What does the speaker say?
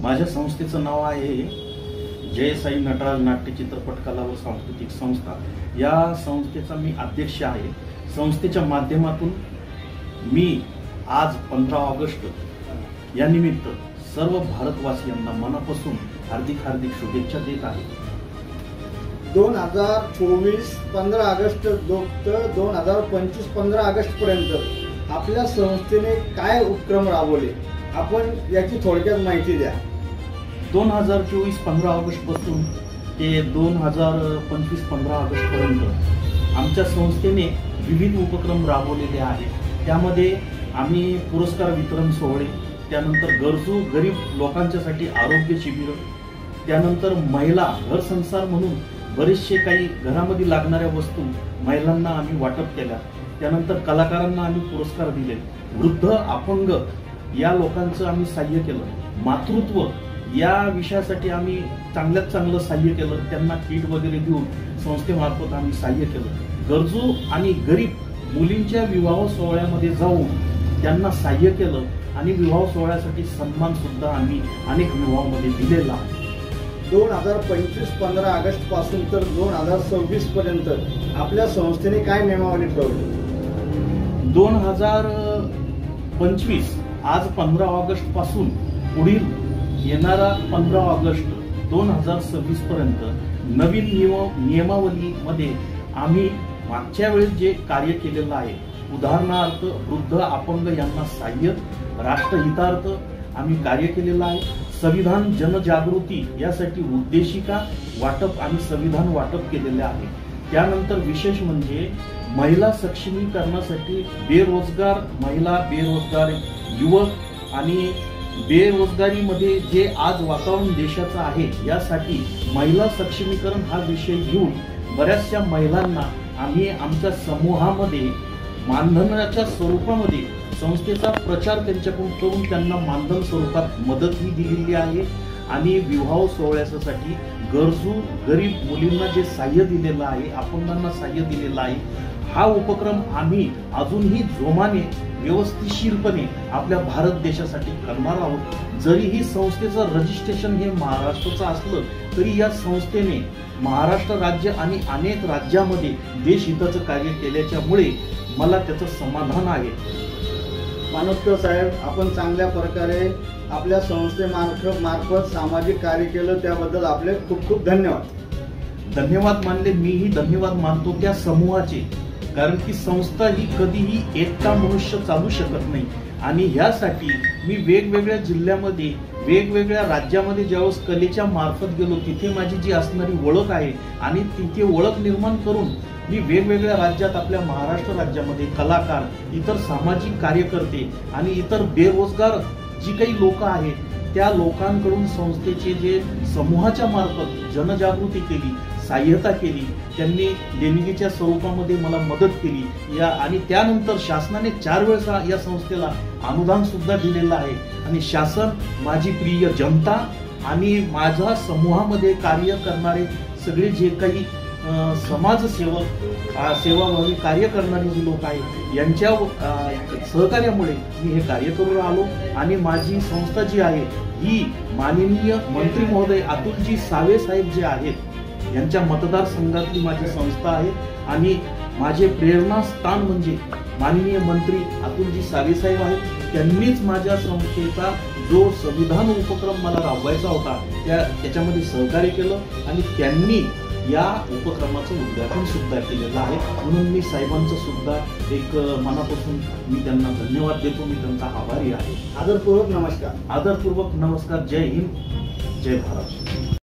माझ्या संस्थेचं नाव आहे जय साई नटराज नाट्य चित्रपट कला व सांस्कृतिक संस्था। या संस्थेचा मी अध्यक्ष आहे। संस्थेच्या माध्यमातून मी आज 15 ऑगस्ट या निमित्त सर्व भारतवासियांना मनापासून हार्दिक शुभेच्छा देत आहे। 2024 15 ऑगस्ट 2025 15 ऑगस्ट पर्यंत आपल्या संस्थेने काय उपक्रम राबवले, आपण याची थोडक्यात माहिती द्या। 2024 15 ऑगस्ट पासून ते 2025 15 ऑगस्ट पर्यंत आमच्या संस्थेने विविध उपक्रम राबवलेले आहेत। त्यामध्ये आम्ही पुरस्कार वितरण सोहळे, त्यानंतर गरजू गरीब लोकांच्यासाठी आरोग्य शिबिर, त्यानंतर महिला घर संसार म्हणून बरेचसे काही घरामध्ये लागणाऱ्या वस्तू महिलांना आम्ही वाटप केल्या, त्यानंतर कलाकारांना आम्ही पुरस्कार दिले, वृद्ध अपंग या लोकांचं आम्ही सहाय्य केलं, मातृत्व या विषयासाठी आम्ही चांगल्यात चांगलं सहाय्य केलं, त्यांना किट वगैरे देऊन संस्थेमार्फत आम्ही सहाय्य केलं। गरजू आणि गरीब मुलींच्या विवाह सोहळ्यामध्ये जाऊन त्यांना सहाय्य केलं आणि विवाह सोहळ्यासाठी सन्मान सुद्धा आम्ही अनेक विवाहामध्ये दिलेला आहे। 2025 15 ऑगस्ट पासून तर 2026 पर्यंत आपल्या संस्थेने काय नियमावली ठेवली? 2025 आज 15 ऑगस्ट पासून पुढील येणारा 15 ऑगस्ट 2026 पर्यंत नवीन नियमावलीमध्ये आम्ही मागच्या वेळेस जे कार्य केलेलं आहे, उदाहरणार्थ वृद्ध अपंग यांना सहाय्य, राष्ट्रहितार्थ आम्ही कार्य केलेलं आहे, संविधान जनजागृती यासाठी उद्देशिका वाटप आणि संविधान वाटप केलेले आहे। त्यानंतर विशेष म्हणजे महिला सक्षमीकरणासाठी बेरोजगार महिला, बेरोजगार युवक आणि बेरोजगारीमध्ये जे आज वातावरण देशाचं आहे यासाठी महिला सक्षमीकरण हा विषय घेऊन बऱ्याचशा महिलांना आम्ही आमच्या समूहामध्ये मानधनाच्या स्वरूपामध्ये संस्थेचा प्रचार त्यांच्याकडून करून त्यांना मानधन स्वरूपात मदतही दिलेली आहे आणि विवाह सोहळ्यासाठी गरजू गरीब मुलींना जे सहाय्य दिलेलं आहे, अपंगांना सहाय्य दिलेलं आहे, हा उपक्रम आम्ही अजूनही जोमाने व्यवस्थितशीरपणे आपल्या भारत देशासाठी करणार आहोत। जरी ही संस्थेचं रजिस्ट्रेशन हे महाराष्ट्राचं असलं तरी या संस्थेने महाराष्ट्र राज्य आणि अनेक राज्यामध्ये देशहिताचं कार्य केल्याच्यामुळे मला त्याचं समाधान आहे। मानोत्कर साहेब, आपण चांगल्या प्रकारे आपल्या संस्थेमार्फत सामाजिक कार्य केलं, त्याबद्दल आपले खूप खूप धन्यवाद। धन्यवाद मानले, मीही धन्यवाद मानतो त्या समूहाचे, कारण की संस्था ही कधीही एकटा मनुष्य चालू शकत नाही आणि ह्यासाठी मी वेगवेगळ्या जिल्ह्यामध्ये वेगवेगळ्या राज्यामध्ये ज्यावेळेस कलेच्या मार्फत गेलो तिथे माझी जी असणारी ओळख आहे आणि तिथे ओळख निर्माण करून मी वेगवेगळ्या राज्यात आपल्या महाराष्ट्र राज्यामध्ये कलाकार, इतर सामाजिक कार्यकर्ते आणि इतर बेरोजगार जी काही लोक आहेत त्या लोकांकडून संस्थेचे जे समूहाच्या मार्फत जनजागृती केली, सहाय्यता केली, त्यांनी देणगीच्या स्वरूपामध्ये मला मदत केली या आणि त्यानंतर शासनाने 4 वेळेस या संस्थेला अनुदान सुद्धा दिलेलं आहे आणि शासन, माझी प्रिय जनता आणि माझ्या समूहामध्ये कार्य करणारे सगळे जे काही समाजसेवक, सेवाभावी कार्य करणारे जे लोक आहेत यांच्या सहकार्यामुळे मी हे कार्य करून आलो आणि माझी संस्था जी आहे ही माननीय मंत्री महोदय अतुलजी सावे साहेब जे आहेत यांच्या मतदारसंघातली माझी संस्था आहे आणि माझे प्रेरणास्थान म्हणजे माननीय मंत्री अतुलजी सावे साहेब आहेत। त्यांनीच माझ्या संस्थेचा जो संविधान उपक्रम मला राबवायचा होता त्याच्यामध्ये सहकार्य केलं आणि त्यांनी या उपक्रमाचं उद्घाटन सुद्धा केलेलं आहे, म्हणून मी साहेबांचं सुद्धा एक मनापासून मी त्यांना धन्यवाद देतो, मी त्यांचा आभारी आहे। आदरपूर्वक नमस्कार। आदरपूर्वक नमस्कार। जय हिंद, जय भारत।